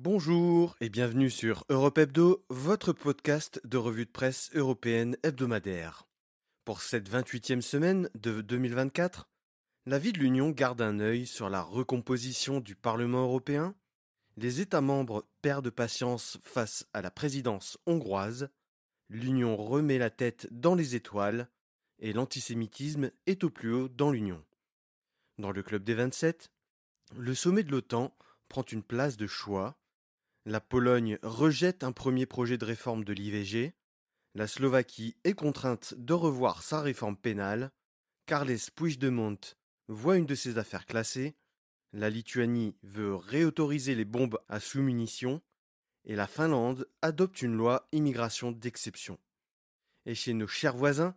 Bonjour et bienvenue sur Europe Hebdo, votre podcast de revue de presse européenne hebdomadaire. Pour cette 28e semaine de 2024, la vie de l'Union garde un œil sur la recomposition du Parlement européen, les États membres perdent patience face à la présidence hongroise, l'Union remet la tête dans les étoiles et l'antisémitisme est au plus haut dans l'Union. Dans le club des 27, le sommet de l'OTAN prend une place de choix. La Pologne rejette un premier projet de réforme de l'IVG. La Slovaquie est contrainte de revoir sa réforme pénale. Carles Puigdemont voit une de ses affaires classée. La Lituanie veut réautoriser les bombes à sous-munitions. Et la Finlande adopte une loi immigration d'exception. Et chez nos chers voisins,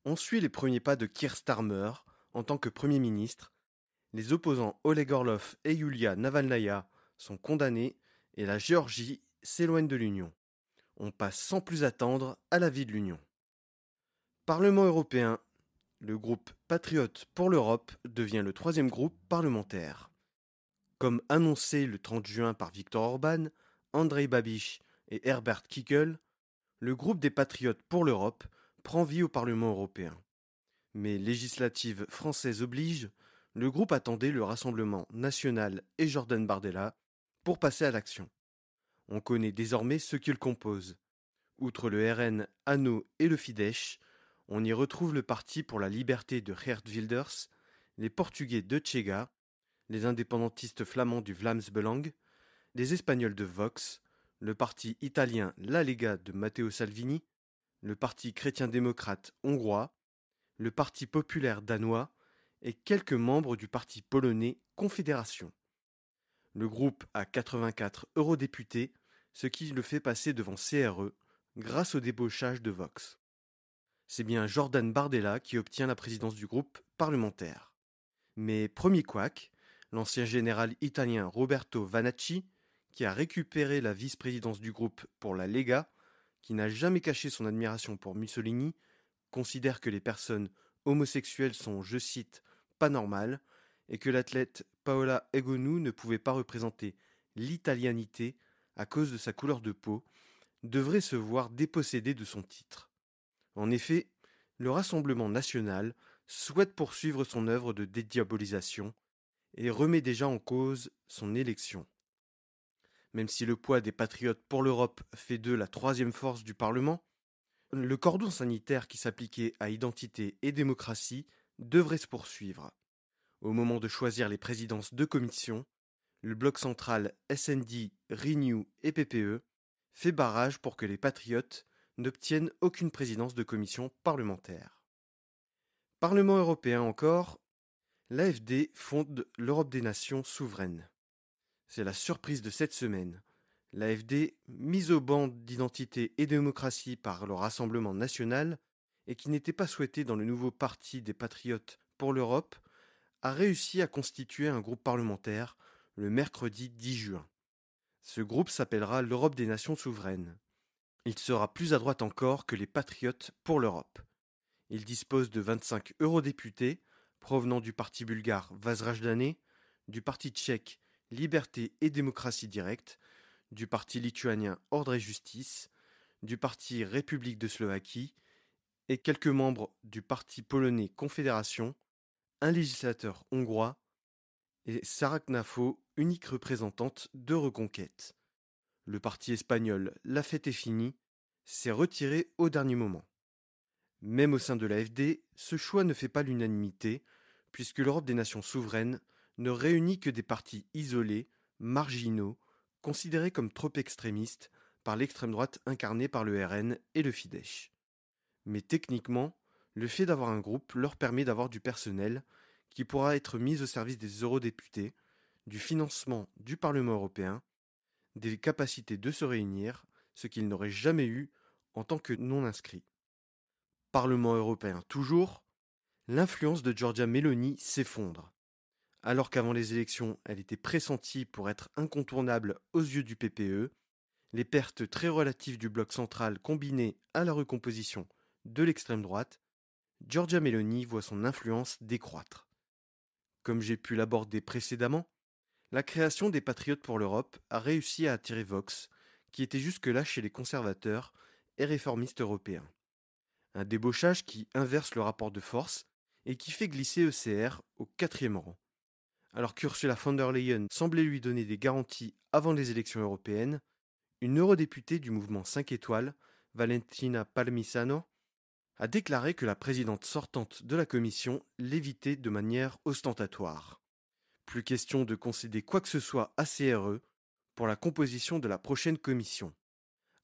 on suit les premiers pas de Keir Starmer en tant que Premier ministre. Les opposants Oleg Orlov et Yulia Navalnaya sont condamnés et la Géorgie s'éloigne de l'Union. On passe sans plus attendre à la vie de l'Union. Parlement européen. Le groupe Patriotes pour l'Europe devient le troisième groupe parlementaire. Comme annoncé le 30 juin par Viktor Orban, Andrej Babiš et Herbert Kickl, le groupe des Patriotes pour l'Europe prend vie au Parlement européen. Mais législative française oblige, le groupe attendait le Rassemblement national et Jordan Bardella pour passer à l'action. On connaît désormais ceux qui le composent. Outre le RN, ANO et le Fidesz, on y retrouve le Parti pour la liberté de Geert Wilders, les Portugais de Chega, les indépendantistes flamands du Vlaams Belang, les Espagnols de Vox, le parti italien La Lega de Matteo Salvini, le Parti chrétien-démocrate hongrois, le Parti populaire danois et quelques membres du parti polonais Confédération. Le groupe a 84 eurodéputés, ce qui le fait passer devant CRE grâce au débauchage de Vox. C'est bien Jordan Bardella qui obtient la présidence du groupe parlementaire. Mais premier couac, l'ancien général italien Roberto Vanacci, qui a récupéré la vice-présidence du groupe pour la Lega, qui n'a jamais caché son admiration pour Mussolini, considère que les personnes homosexuelles sont, je cite, pas normales, et que l'athlète Paola Egonu ne pouvait pas représenter l'italianité à cause de sa couleur de peau, devrait se voir dépossédé de son titre. En effet, le Rassemblement national souhaite poursuivre son œuvre de dédiabolisation et remet déjà en cause son élection. Même si le poids des patriotes pour l'Europe fait d'eux la troisième force du Parlement, le cordon sanitaire qui s'appliquait à identité et démocratie devrait se poursuivre. Au moment de choisir les présidences de commission, le bloc central SND, Renew et PPE fait barrage pour que les patriotes n'obtiennent aucune présidence de commission parlementaire. Parlement européen encore, l'AfD fonde l'Europe des nations souveraines. C'est la surprise de cette semaine. L'AfD, mise au ban d'identité et démocratie par le Rassemblement national, et qui n'était pas souhaitée dans le nouveau parti des Patriotes pour l'Europe, a réussi à constituer un groupe parlementaire le mercredi 10 juin. Ce groupe s'appellera l'Europe des nations souveraines. Il sera plus à droite encore que les Patriotes pour l'Europe. Il dispose de 25 eurodéputés provenant du parti bulgare Vazrajdane, du parti tchèque Liberté et démocratie directe, du parti lituanien Ordre et Justice, du parti République de Slovaquie et quelques membres du parti polonais Confédération, un législateur hongrois et Sarah Knafo, unique représentante de Reconquête. Le parti espagnol La Fête est finie s'est retiré au dernier moment. Même au sein de l'AfD, ce choix ne fait pas l'unanimité, puisque l'Europe des nations souveraines ne réunit que des partis isolés, marginaux, considérés comme trop extrémistes par l'extrême droite incarnée par le RN et le Fidesz. Mais techniquement, le fait d'avoir un groupe leur permet d'avoir du personnel qui pourra être mis au service des eurodéputés, du financement du Parlement européen, des capacités de se réunir, ce qu'ils n'auraient jamais eu en tant que non-inscrits. Parlement européen toujours, l'influence de Giorgia Meloni s'effondre. Alors qu'avant les élections, elle était pressentie pour être incontournable aux yeux du PPE, les pertes très relatives du bloc central combinées à la recomposition de l'extrême droite, Giorgia Meloni voit son influence décroître. Comme j'ai pu l'aborder précédemment, La création des Patriotes pour l'Europe a réussi à attirer Vox, qui était jusque-là chez les conservateurs et réformistes européens. Un débauchage qui inverse le rapport de force et qui fait glisser ECR au quatrième rang. Alors qu'Ursula von der Leyen semblait lui donner des garanties avant les élections européennes, une eurodéputée du mouvement 5 étoiles, Valentina Palmisano, a déclaré que la présidente sortante de la Commission l'évitait de manière ostentatoire. Plus question de concéder quoi que ce soit à CRE pour la composition de la prochaine Commission.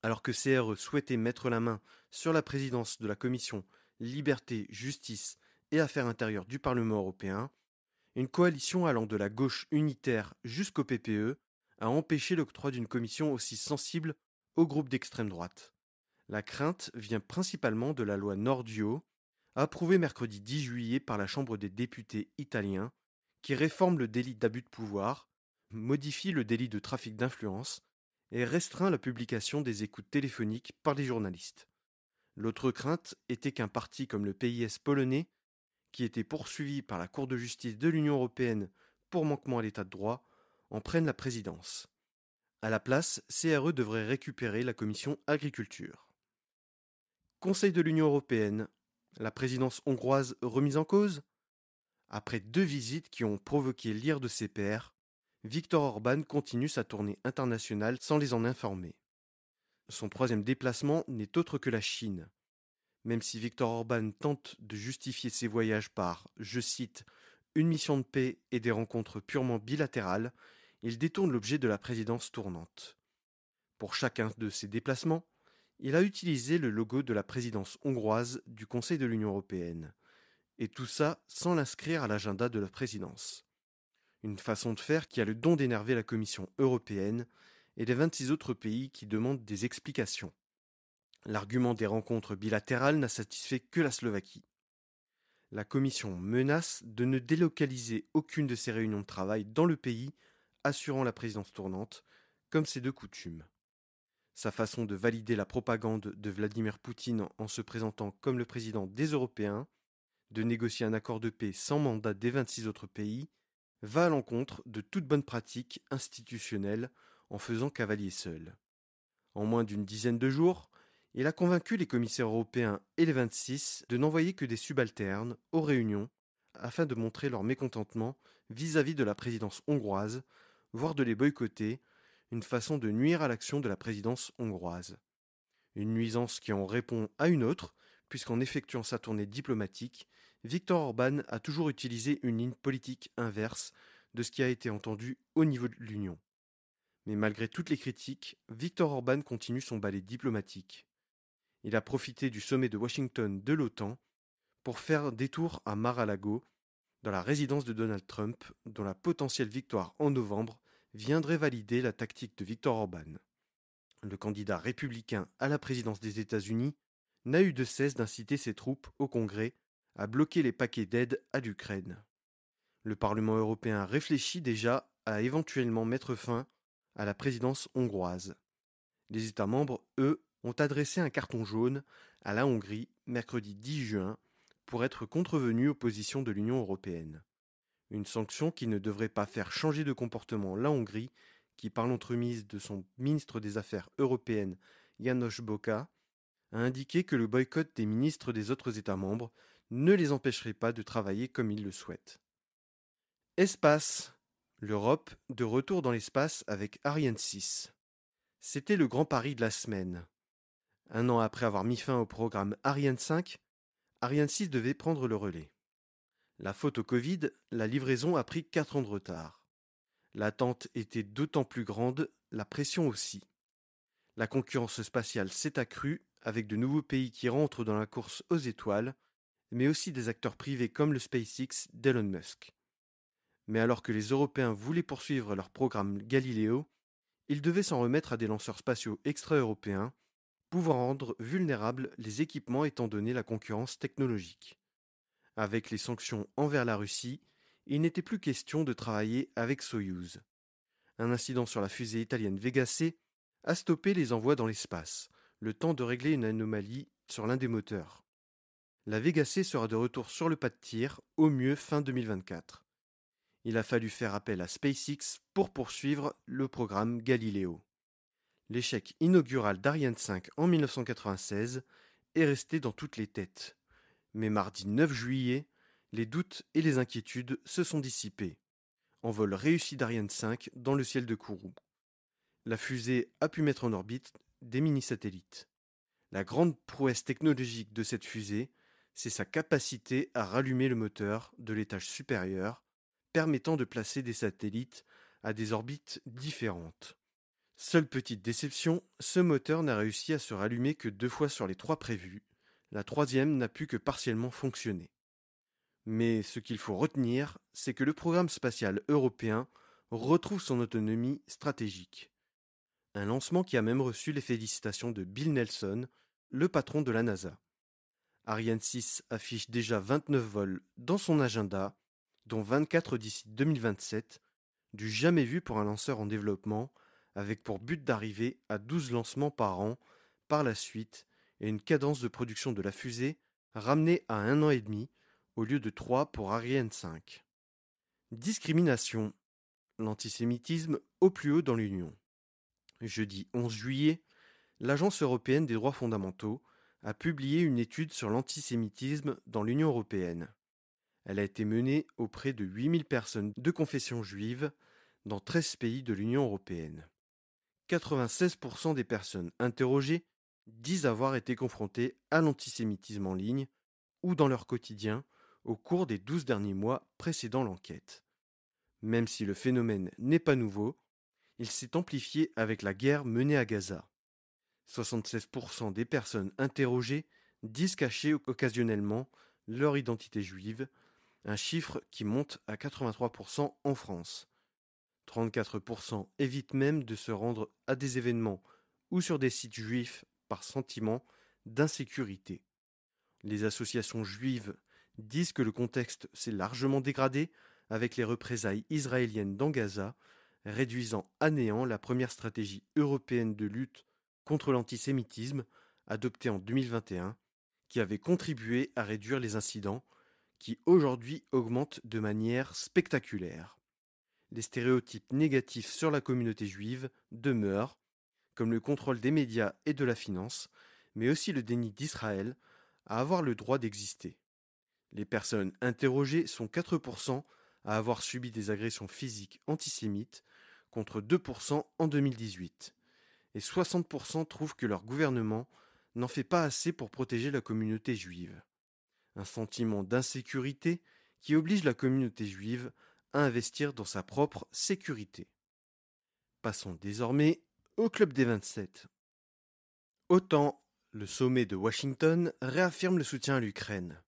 Alors que CRE souhaitait mettre la main sur la présidence de la Commission Liberté, Justice et Affaires intérieures du Parlement européen, une coalition allant de la gauche unitaire jusqu'au PPE a empêché l'octroi d'une commission aussi sensible au groupe d'extrême droite. La crainte vient principalement de la loi Nordio, approuvée mercredi 10 juillet par la Chambre des députés italiens, qui réforme le délit d'abus de pouvoir, modifie le délit de trafic d'influence et restreint la publication des écoutes téléphoniques par les journalistes. L'autre crainte était qu'un parti comme le PIS polonais, qui était poursuivi par la Cour de justice de l'Union européenne pour manquement à l'état de droit, en prenne la présidence. À la place, CRE devrait récupérer la commission agriculture. Conseil de l'Union européenne, la présidence hongroise remise en cause? Après 2 visites qui ont provoqué l'ire de ses pairs, Viktor Orban continue sa tournée internationale sans les en informer. Son 3e déplacement n'est autre que la Chine. Même si Viktor Orban tente de justifier ses voyages par, je cite, une mission de paix et des rencontres purement bilatérales, il détourne l'objet de la présidence tournante. Pour chacun de ses déplacements, il a utilisé le logo de la présidence hongroise du Conseil de l'Union européenne, et tout ça sans l'inscrire à l'agenda de la présidence. Une façon de faire qui a le don d'énerver la Commission européenne et les 26 autres pays qui demandent des explications. L'argument des rencontres bilatérales n'a satisfait que la Slovaquie. La Commission menace de ne délocaliser aucune de ses réunions de travail dans le pays assurant la présidence tournante, comme c'est de coutume. Sa façon de valider la propagande de Vladimir Poutine en se présentant comme le président des Européens, de négocier un accord de paix sans mandat des 26 autres pays, va à l'encontre de toute bonne pratique institutionnelle en faisant cavalier seul. En moins d'une dizaine de jours, il a convaincu les commissaires européens et les 26 de n'envoyer que des subalternes aux réunions afin de montrer leur mécontentement vis-à-vis de la présidence hongroise, voire de les boycotter, une façon de nuire à l'action de la présidence hongroise. Une nuisance qui en répond à une autre, puisqu'en effectuant sa tournée diplomatique, Viktor Orban a toujours utilisé une ligne politique inverse de ce qui a été entendu au niveau de l'Union. Mais malgré toutes les critiques, Viktor Orban continue son ballet diplomatique. Il a profité du sommet de Washington de l'OTAN pour faire détour à Mar-a-Lago, dans la résidence de Donald Trump, dont la potentielle victoire en novembre viendrait valider la tactique de Viktor Orban. Le candidat républicain à la présidence des États-Unis n'a eu de cesse d'inciter ses troupes au Congrès à bloquer les paquets d'aide à l'Ukraine. Le Parlement européen réfléchit déjà à éventuellement mettre fin à la présidence hongroise. Les États membres, eux, ont adressé un carton jaune à la Hongrie mercredi 10 juin pour être contrevenus aux positions de l'Union européenne. Une sanction qui ne devrait pas faire changer de comportement la Hongrie, qui, par l'entremise de son ministre des Affaires européennes, János Böke, a indiqué que le boycott des ministres des autres États membres ne les empêcherait pas de travailler comme ils le souhaitent. Espace. L'Europe de retour dans l'espace avec Ariane 6. C'était le grand pari de la semaine. 1 an après avoir mis fin au programme Ariane 5, Ariane 6 devait prendre le relais. La faute au Covid, la livraison a pris 4 ans de retard. L'attente était d'autant plus grande, la pression aussi. La concurrence spatiale s'est accrue avec de nouveaux pays qui rentrent dans la course aux étoiles, mais aussi des acteurs privés comme le SpaceX d'Elon Musk. Mais alors que les Européens voulaient poursuivre leur programme Galileo, ils devaient s'en remettre à des lanceurs spatiaux extra-européens, pouvant rendre vulnérables les équipements étant donné la concurrence technologique. Avec les sanctions envers la Russie, il n'était plus question de travailler avec Soyouz. Un incident sur la fusée italienne Vega C a stoppé les envois dans l'espace, le temps de régler une anomalie sur l'un des moteurs. La Vega C sera de retour sur le pas de tir, au mieux fin 2024. Il a fallu faire appel à SpaceX pour poursuivre le programme Galileo. L'échec inaugural d'Ariane 5 en 1996 est resté dans toutes les têtes. Mais mardi 9 juillet, les doutes et les inquiétudes se sont dissipés. Envol réussi d'Ariane 5 dans le ciel de Kourou. La fusée a pu mettre en orbite des mini-satellites. La grande prouesse technologique de cette fusée, c'est sa capacité à rallumer le moteur de l'étage supérieur, permettant de placer des satellites à des orbites différentes. Seule petite déception, ce moteur n'a réussi à se rallumer que 2 fois sur les 3 prévus. La troisième n'a pu que partiellement fonctionner. Mais ce qu'il faut retenir, c'est que le programme spatial européen retrouve son autonomie stratégique. Un lancement qui a même reçu les félicitations de Bill Nelson, le patron de la NASA. Ariane 6 affiche déjà 29 vols dans son agenda, dont 24 d'ici 2027, du jamais vu pour un lanceur en développement, avec pour but d'arriver à 12 lancements par an par la suite et une cadence de production de la fusée ramenée à 1 an et demi au lieu de 3 pour Ariane 5. Discrimination. L'antisémitisme au plus haut dans l'Union. Jeudi 11 juillet, l'Agence européenne des droits fondamentaux a publié une étude sur l'antisémitisme dans l'Union européenne. Elle a été menée auprès de 8000 personnes de confession juive dans 13 pays de l'Union européenne. 96% des personnes interrogées disent avoir été confrontées à l'antisémitisme en ligne ou dans leur quotidien au cours des 12 derniers mois précédant l'enquête. Même si le phénomène n'est pas nouveau, il s'est amplifié avec la guerre menée à Gaza. 76% des personnes interrogées disent cacher occasionnellement leur identité juive, un chiffre qui monte à 83% en France. 34% évitent même de se rendre à des événements ou sur des sites juifs par sentiment d'insécurité. Les associations juives disent que le contexte s'est largement dégradé avec les représailles israéliennes dans Gaza, réduisant à néant la première stratégie européenne de lutte contre l'antisémitisme adoptée en 2021, qui avait contribué à réduire les incidents qui aujourd'hui augmentent de manière spectaculaire. Les stéréotypes négatifs sur la communauté juive demeurent, comme le contrôle des médias et de la finance, mais aussi le déni d'Israël à avoir le droit d'exister. Les personnes interrogées sont 4% à avoir subi des agressions physiques antisémites, contre 2% en 2018. Et 60% trouvent que leur gouvernement n'en fait pas assez pour protéger la communauté juive. Un sentiment d'insécurité qui oblige la communauté juive à investir dans sa propre sécurité. Passons désormais au Club des 27. OTAN, le sommet de Washington, réaffirme le soutien à l'Ukraine.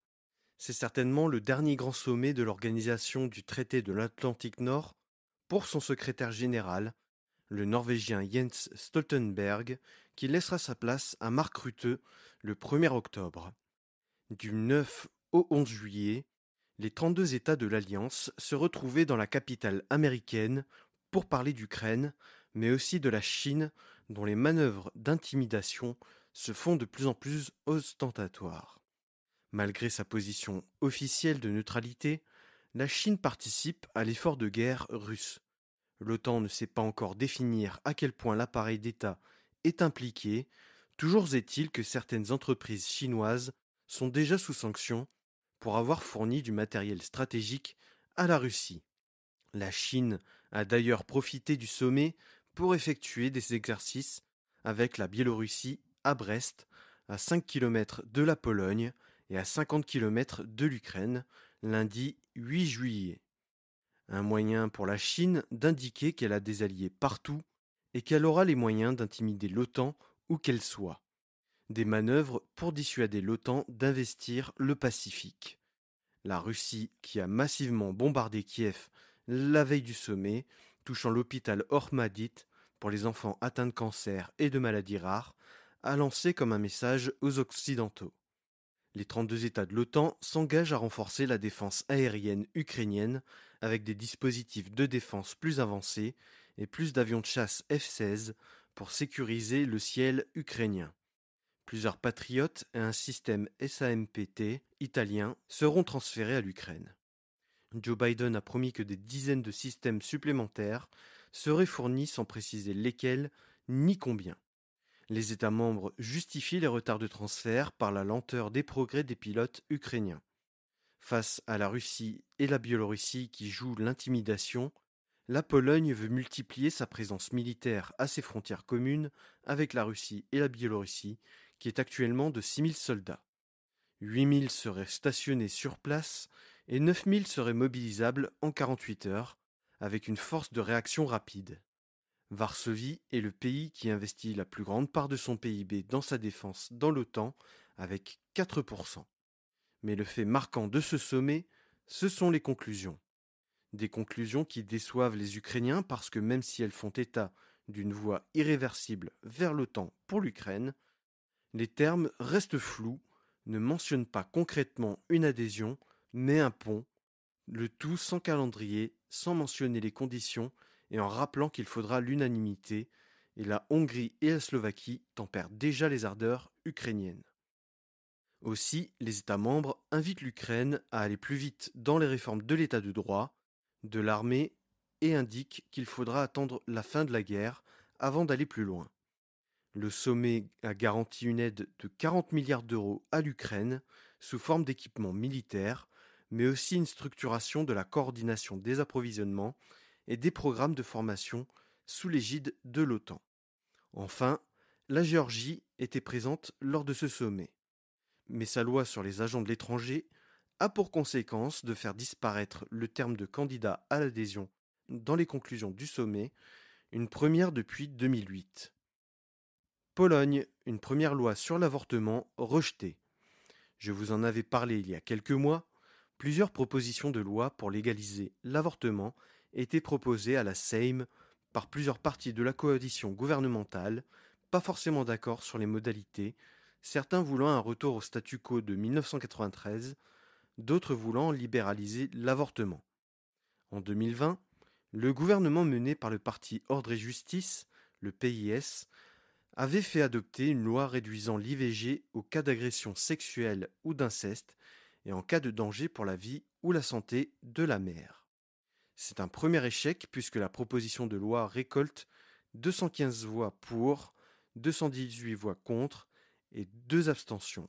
C'est certainement le dernier grand sommet de l'organisation du traité de l'Atlantique Nord pour son secrétaire général, le Norvégien Jens Stoltenberg, qui laissera sa place à Mark Rutte le 1er octobre. Du 9 au 11 juillet, les 32 États de l'Alliance se retrouvaient dans la capitale américaine pour parler d'Ukraine, mais aussi de la Chine, dont les manœuvres d'intimidation se font de plus en plus ostentatoires. Malgré sa position officielle de neutralité, la Chine participe à l'effort de guerre russe. L'OTAN ne sait pas encore définir à quel point l'appareil d'État est impliqué, toujours est-il que certaines entreprises chinoises sont déjà sous sanction pour avoir fourni du matériel stratégique à la Russie. La Chine a d'ailleurs profité du sommet pour effectuer des exercices avec la Biélorussie à Brest, à 5 km de la Pologne et à 50 km de l'Ukraine, lundi 8 juillet. Un moyen pour la Chine d'indiquer qu'elle a des alliés partout et qu'elle aura les moyens d'intimider l'OTAN où qu'elle soit. Des manœuvres pour dissuader l'OTAN d'investir le Pacifique. La Russie, qui a massivement bombardé Kiev la veille du sommet, touchant l'hôpital Ormadit pour les enfants atteints de cancer et de maladies rares, a lancé comme un message aux Occidentaux. Les 32 États de l'OTAN s'engagent à renforcer la défense aérienne ukrainienne avec des dispositifs de défense plus avancés et plus d'avions de chasse F-16 pour sécuriser le ciel ukrainien. Plusieurs patriotes et un système SAMPT italien seront transférés à l'Ukraine. Joe Biden a promis que des dizaines de systèmes supplémentaires seraient fournis sans préciser lesquels ni combien. Les États membres justifient les retards de transfert par la lenteur des progrès des pilotes ukrainiens. Face à la Russie et la Biélorussie qui jouent l'intimidation, la Pologne veut multiplier sa présence militaire à ses frontières communes avec la Russie et la Biélorussie, qui est actuellement de 6 000 soldats. 8 000 seraient stationnés sur place et 9 000 seraient mobilisables en 48 heures, avec une force de réaction rapide. Varsovie est le pays qui investit la plus grande part de son PIB dans sa défense dans l'OTAN, avec 4%. Mais le fait marquant de ce sommet, ce sont les conclusions. Des conclusions qui déçoivent les Ukrainiens parce que même si elles font état d'une voie irréversible vers l'OTAN pour l'Ukraine, les termes restent flous, ne mentionnent pas concrètement une adhésion, mais un pont, le tout sans calendrier, sans mentionner les conditions et en rappelant qu'il faudra l'unanimité, et la Hongrie et la Slovaquie tempèrent déjà les ardeurs ukrainiennes. Aussi, les États membres invitent l'Ukraine à aller plus vite dans les réformes de l'État de droit, de l'armée, et indiquent qu'il faudra attendre la fin de la guerre avant d'aller plus loin. Le sommet a garanti une aide de 40 milliards d'euros à l'Ukraine sous forme d'équipements militaires, mais aussi une structuration de la coordination des approvisionnements et des programmes de formation sous l'égide de l'OTAN. Enfin, la Géorgie était présente lors de ce sommet. Mais sa loi sur les agents de l'étranger a pour conséquence de faire disparaître le terme de candidat à l'adhésion dans les conclusions du sommet, une première depuis 2008. Pologne, une première loi sur l'avortement rejetée. Je vous en avais parlé il y a quelques mois. Plusieurs propositions de loi pour légaliser l'avortement étaient proposées à la Sejm par plusieurs partis de la coalition gouvernementale, pas forcément d'accord sur les modalités, certains voulant un retour au statu quo de 1993, d'autres voulant libéraliser l'avortement. En 2020, le gouvernement mené par le parti Ordre et Justice, le PIS, avait fait adopter une loi réduisant l'IVG aux cas d'agression sexuelle ou d'inceste et en cas de danger pour la vie ou la santé de la mère. C'est un premier échec puisque la proposition de loi récolte 215 voix pour, 218 voix contre et 2 abstentions.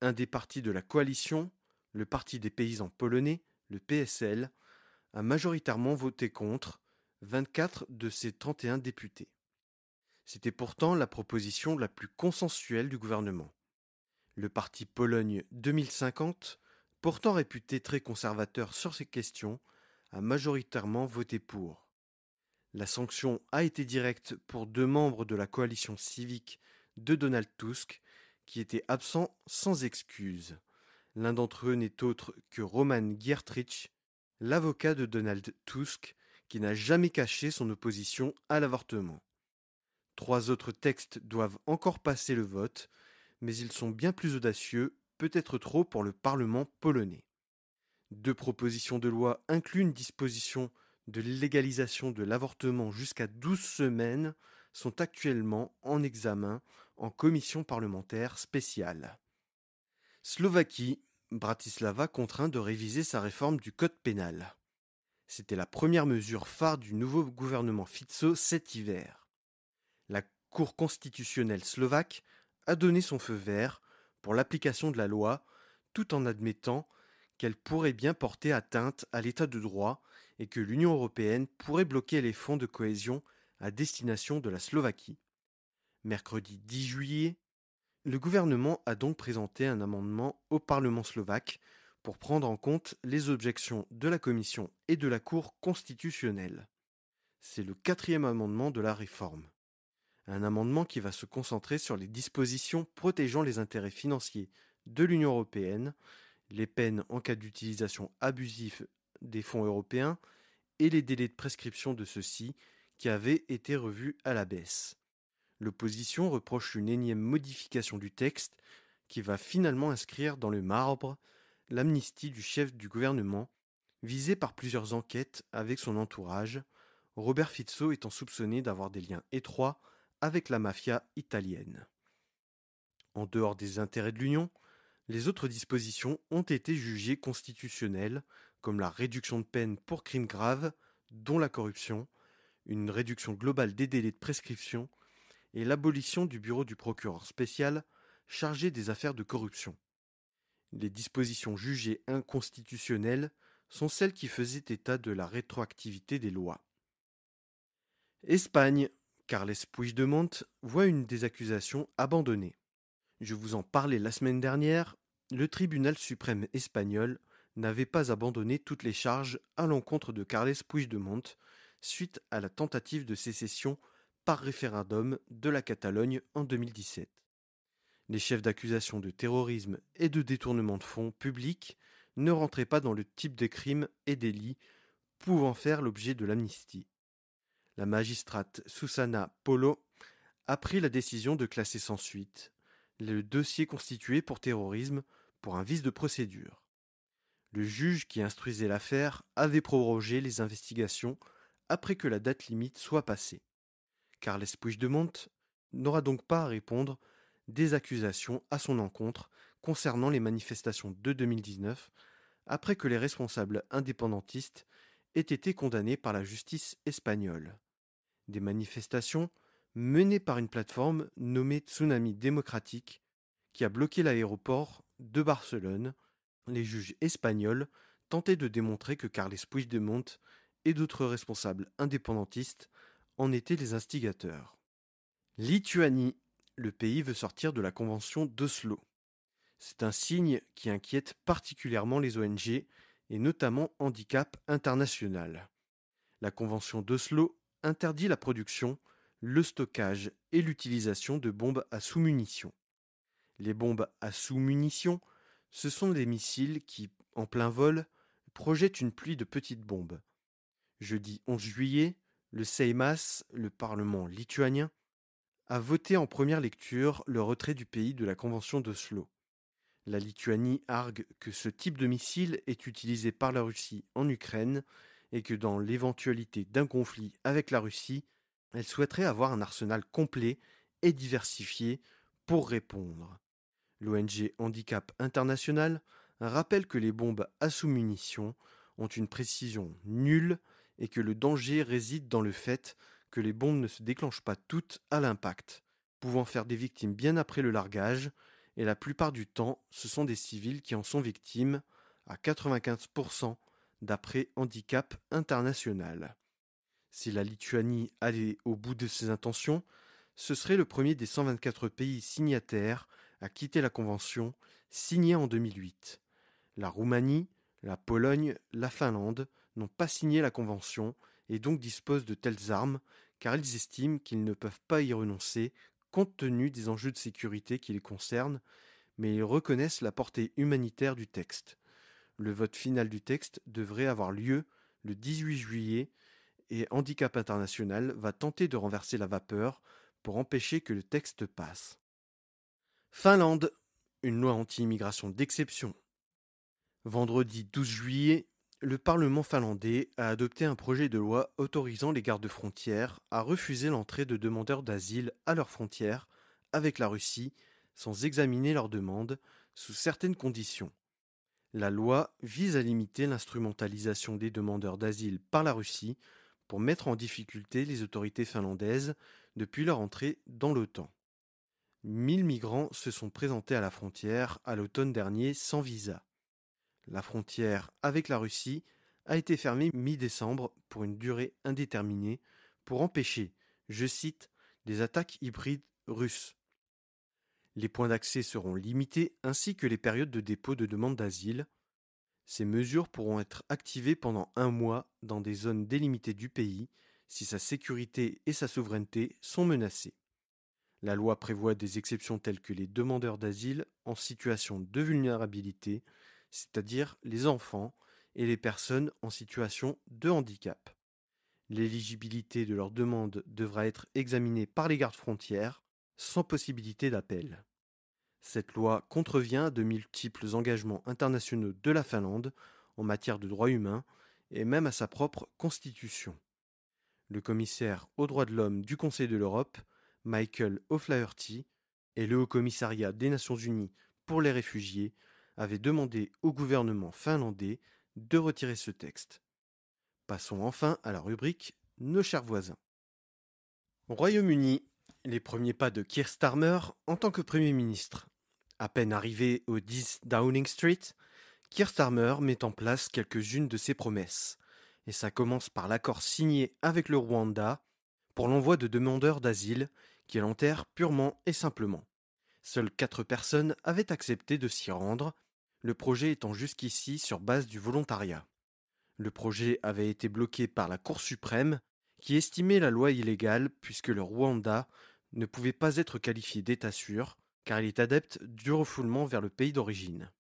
Un des partis de la coalition, le Parti des paysans polonais, le PSL, a majoritairement voté contre 24 de ses 31 députés. C'était pourtant la proposition la plus consensuelle du gouvernement. Le parti Pologne 2050, pourtant réputé très conservateur sur ces questions, a majoritairement voté pour. La sanction a été directe pour 2 membres de la coalition civique de Donald Tusk, qui étaient absents sans excuse. L'un d'entre eux n'est autre que Roman Giertych, l'avocat de Donald Tusk, qui n'a jamais caché son opposition à l'avortement. 3 autres textes doivent encore passer le vote, mais ils sont bien plus audacieux, peut-être trop pour le Parlement polonais. 2 propositions de loi incluent une disposition de légalisation de l'avortement jusqu'à 12 semaines sont actuellement en examen en commission parlementaire spéciale. Slovaquie, Bratislava contraint de réviser sa réforme du code pénal. C'était la première mesure phare du nouveau gouvernement Fico cet hiver. La Cour constitutionnelle slovaque a donné son feu vert pour l'application de la loi, tout en admettant qu'elle pourrait bien porter atteinte à l'état de droit et que l'Union européenne pourrait bloquer les fonds de cohésion à destination de la Slovaquie. Mercredi 10 juillet, le gouvernement a donc présenté un amendement au Parlement slovaque pour prendre en compte les objections de la Commission et de la Cour constitutionnelle. C'est le 4e amendement de la réforme. Un amendement qui va se concentrer sur les dispositions protégeant les intérêts financiers de l'Union européenne, les peines en cas d'utilisation abusive des fonds européens et les délais de prescription de ceux-ci qui avaient été revus à la baisse. L'opposition reproche une énième modification du texte qui va finalement inscrire dans le marbre l'amnistie du chef du gouvernement, visé par plusieurs enquêtes avec son entourage, Robert Fico étant soupçonné d'avoir des liens étroits avec la mafia italienne. En dehors des intérêts de l'Union, les autres dispositions ont été jugées constitutionnelles, comme la réduction de peine pour crimes graves, dont la corruption, une réduction globale des délais de prescription et l'abolition du bureau du procureur spécial chargé des affaires de corruption. Les dispositions jugées inconstitutionnelles sont celles qui faisaient état de la rétroactivité des lois. Espagne, Carles Puigdemont voit une des accusations abandonnée. Je vous en parlais la semaine dernière, le tribunal suprême espagnol n'avait pas abandonné toutes les charges à l'encontre de Carles Puigdemont suite à la tentative de sécession par référendum de la Catalogne en 2017. Les chefs d'accusation de terrorisme et de détournement de fonds publics ne rentraient pas dans le type de crimes et délits pouvant faire l'objet de l'amnistie. La magistrate Susana Polo a pris la décision de classer sans suite le dossier constitué pour terrorisme pour un vice de procédure. Le juge qui instruisait l'affaire avait prorogé les investigations après que la date limite soit passée. Carles Puigdemont n'aura donc pas à répondre des accusations à son encontre concernant les manifestations de 2019 après que les responsables indépendantistes aient été condamnés par la justice espagnole. Des manifestations menées par une plateforme nommée Tsunami Démocratique qui a bloqué l'aéroport de Barcelone. Les juges espagnols tentaient de démontrer que Carles Puigdemont et d'autres responsables indépendantistes en étaient les instigateurs. Lituanie. Le pays veut sortir de la convention d'Oslo. C'est un signe qui inquiète particulièrement les ONG et notamment Handicap International. La convention d'Oslo interdit la production, le stockage et l'utilisation de bombes à sous-munitions. Les bombes à sous-munitions, ce sont des missiles qui, en plein vol, projettent une pluie de petites bombes. Jeudi 11 juillet, le Seimas, le Parlement lituanien, a voté en première lecture le retrait du pays de la convention d'Oslo. La Lituanie argue que ce type de missile est utilisé par la Russie en Ukraine et que dans l'éventualité d'un conflit avec la Russie, elle souhaiterait avoir un arsenal complet et diversifié pour répondre. L'ONG Handicap International rappelle que les bombes à sous-munitions ont une précision nulle et que le danger réside dans le fait que les bombes ne se déclenchent pas toutes à l'impact, pouvant faire des victimes bien après le largage, et la plupart du temps, ce sont des civils qui en sont victimes, à 95% d'après Handicap International. Si la Lituanie allait au bout de ses intentions, ce serait le premier des 124 pays signataires à quitter la convention signée en 2008. La Roumanie, la Pologne, la Finlande n'ont pas signé la convention et donc disposent de telles armes car ils estiment qu'ils ne peuvent pas y renoncer compte tenu des enjeux de sécurité qui les concernent, mais ils reconnaissent la portée humanitaire du texte. Le vote final du texte devrait avoir lieu le 18 juillet et Handicap International va tenter de renverser la vapeur pour empêcher que le texte passe. Finlande, une loi anti-immigration d'exception. Vendredi 12 juillet, le Parlement finlandais a adopté un projet de loi autorisant les gardes-frontières à refuser l'entrée de demandeurs d'asile à leurs frontières avec la Russie sans examiner leur demande sous certaines conditions. La loi vise à limiter l'instrumentalisation des demandeurs d'asile par la Russie pour mettre en difficulté les autorités finlandaises depuis leur entrée dans l'OTAN. 1000 migrants se sont présentés à la frontière à l'automne dernier sans visa. La frontière avec la Russie a été fermée mi-décembre pour une durée indéterminée pour empêcher, je cite, des attaques hybrides russes. Les points d'accès seront limités ainsi que les périodes de dépôt de demande d'asile. Ces mesures pourront être activées pendant 1 mois dans des zones délimitées du pays si sa sécurité et sa souveraineté sont menacées. La loi prévoit des exceptions telles que les demandeurs d'asile en situation de vulnérabilité, c'est-à-dire les enfants et les personnes en situation de handicap. L'éligibilité de leur demande devra être examinée par les gardes-frontières sans possibilité d'appel. Cette loi contrevient à de multiples engagements internationaux de la Finlande en matière de droits humains et même à sa propre constitution. Le commissaire aux droits de l'homme du Conseil de l'Europe, Michael O'Flaherty, et le Haut-Commissariat des Nations Unies pour les réfugiés avaient demandé au gouvernement finlandais de retirer ce texte. Passons enfin à la rubrique Nos chers voisins. Au Royaume-Uni, les premiers pas de Keir Starmer en tant que Premier ministre. À peine arrivé au 10 Downing Street, Keir Starmer met en place quelques-unes de ses promesses. Et ça commence par l'accord signé avec le Rwanda pour l'envoi de demandeurs d'asile qu'il enterre purement et simplement. Seules 4 personnes avaient accepté de s'y rendre, le projet étant jusqu'ici sur base du volontariat. Le projet avait été bloqué par la Cour suprême, qui estimait la loi illégale puisque le Rwanda ne pouvait pas être qualifié d'État sûr, car il est adepte du refoulement vers le pays d'origine.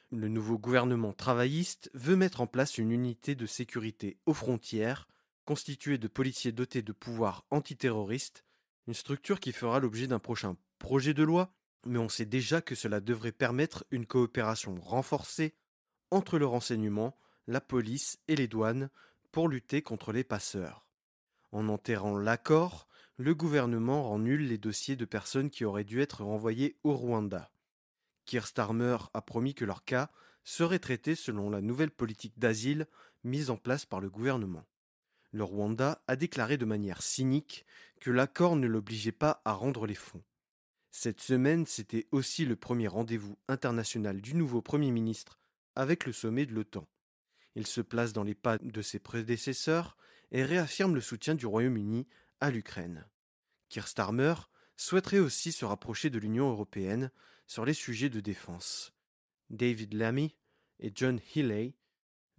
Le nouveau gouvernement travailliste veut mettre en place une unité de sécurité aux frontières, constituée de policiers dotés de pouvoirs antiterroristes, une structure qui fera l'objet d'un prochain projet de loi, mais on sait déjà que cela devrait permettre une coopération renforcée entre le renseignement, la police et les douanes pour lutter contre les passeurs. En enterrant l'accord, le gouvernement rend nuls les dossiers de personnes qui auraient dû être renvoyées au Rwanda. Keir Starmer a promis que leur cas serait traité selon la nouvelle politique d'asile mise en place par le gouvernement. Le Rwanda a déclaré de manière cynique que l'accord ne l'obligeait pas à rendre les fonds. Cette semaine, c'était aussi le premier rendez-vous international du nouveau Premier ministre avec le sommet de l'OTAN. Il se place dans les pas de ses prédécesseurs et réaffirme le soutien du Royaume-Uni à l'Ukraine. Keir Starmer souhaiterait aussi se rapprocher de l'Union européenne sur les sujets de défense. David Lammy et John Healey,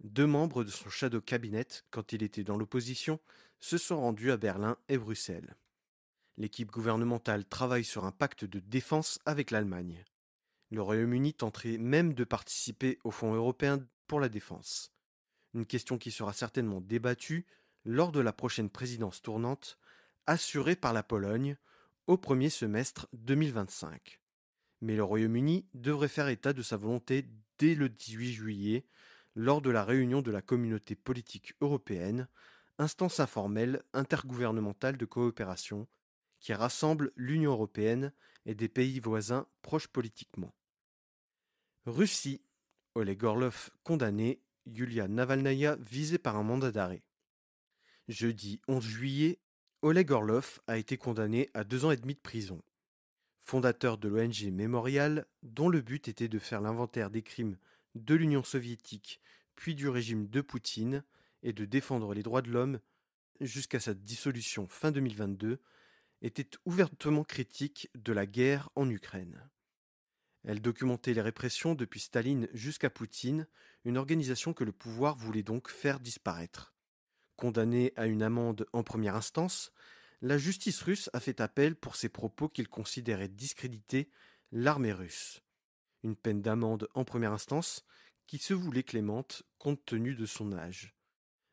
2 membres de son shadow cabinet quand il était dans l'opposition, se sont rendus à Berlin et Bruxelles. L'équipe gouvernementale travaille sur un pacte de défense avec l'Allemagne. Le Royaume-Uni tenterait même de participer au Fonds européen pour la défense. Une question qui sera certainement débattue lors de la prochaine présidence tournante, assurée par la Pologne au premier semestre 2025. Mais le Royaume-Uni devrait faire état de sa volonté dès le 18 juillet, lors de la réunion de la Communauté politique européenne, instance informelle intergouvernementale de coopération qui rassemble l'Union européenne et des pays voisins proches politiquement. Russie. Oleg Orlov condamné, Yulia Navalnaya visée par un mandat d'arrêt. Jeudi 11 juillet, Oleg Orlov a été condamné à 2 ans et demi de prison. Fondateur de l'ONG Memorial, dont le but était de faire l'inventaire des crimes de l'Union soviétique puis du régime de Poutine et de défendre les droits de l'homme jusqu'à sa dissolution fin 2022, était ouvertement critique de la guerre en Ukraine. Elle documentait les répressions depuis Staline jusqu'à Poutine, une organisation que le pouvoir voulait donc faire disparaître. Condamné à une amende en première instance, la justice russe a fait appel pour ses propos qu'il considérait discréditer l'armée russe. Une peine d'amende en première instance qui se voulait clémente compte tenu de son âge.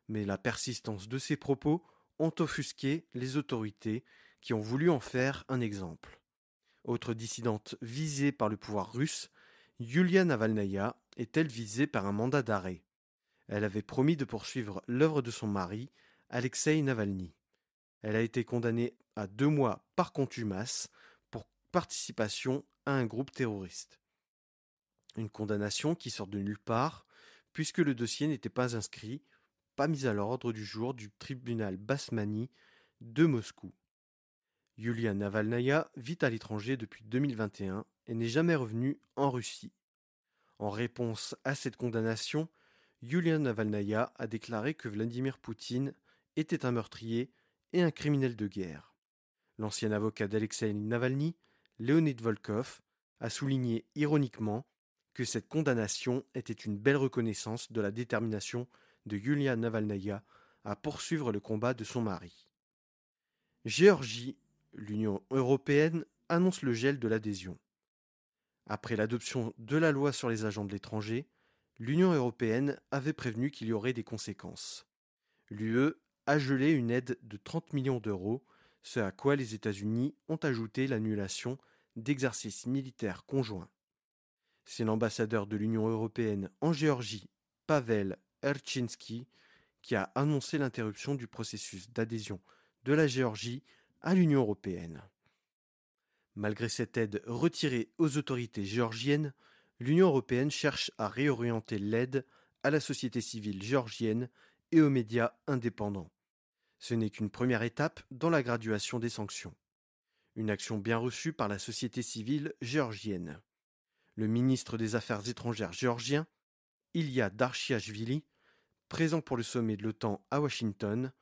Mais la persistance de ses propos ont offusqué les autorités qui ont voulu en faire un exemple. Autre dissidente visée par le pouvoir russe, Yulia Navalnaya est-elle visée par un mandat d'arrêt. Elle avait promis de poursuivre l'œuvre de son mari, Alexei Navalny. Elle a été condamnée à 2 mois par contumace pour participation à un groupe terroriste. Une condamnation qui sort de nulle part, puisque le dossier n'était pas inscrit, pas mis à l'ordre du jour du tribunal Basmany de Moscou. Yulia Navalnaya vit à l'étranger depuis 2021 et n'est jamais revenue en Russie. En réponse à cette condamnation, Yulia Navalnaya a déclaré que Vladimir Poutine était un meurtrier et un criminel de guerre. L'ancien avocat d'Alexei Navalny, Leonid Volkov, a souligné ironiquement que cette condamnation était une belle reconnaissance de la détermination de Yulia Navalnaya à poursuivre le combat de son mari. Géorgie. L'Union européenne annonce le gel de l'adhésion. Après l'adoption de la loi sur les agents de l'étranger, l'Union européenne avait prévenu qu'il y aurait des conséquences. L'UE a gelé une aide de 30 millions d'euros, ce à quoi les États-Unis ont ajouté l'annulation d'exercices militaires conjoints. C'est l'ambassadeur de l'Union européenne en Géorgie, Pavel Erchinski, qui a annoncé l'interruption du processus d'adhésion de la Géorgie à l'Union européenne. Malgré cette aide retirée aux autorités géorgiennes, l'Union européenne cherche à réorienter l'aide à la société civile géorgienne et aux médias indépendants. Ce n'est qu'une première étape dans la graduation des sanctions. Une action bien reçue par la société civile géorgienne. Le ministre des Affaires étrangères géorgien, Ilya Darchiashvili, présent pour le sommet de l'OTAN à Washington,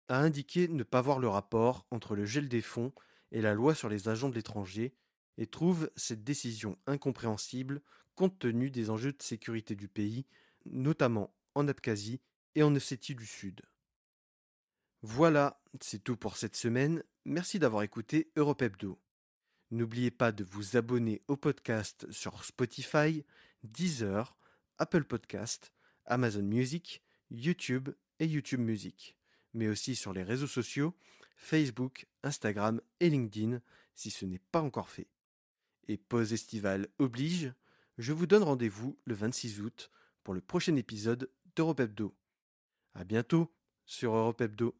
a indiqué ne pas voir le rapport entre le gel des fonds et la loi sur les agents de l'étranger et trouve cette décision incompréhensible compte tenu des enjeux de sécurité du pays, notamment en Abkhazie et en Ossétie du Sud. Voilà, c'est tout pour cette semaine. Merci d'avoir écouté Europe Hebdo. N'oubliez pas de vous abonner au podcast sur Spotify, Deezer, Apple Podcast, Amazon Music, YouTube et YouTube Music, mais aussi sur les réseaux sociaux, Facebook, Instagram et LinkedIn si ce n'est pas encore fait. Et pause estivale oblige, je vous donne rendez-vous le 26 août pour le prochain épisode d'Europe Hebdo. À bientôt sur Europe Hebdo.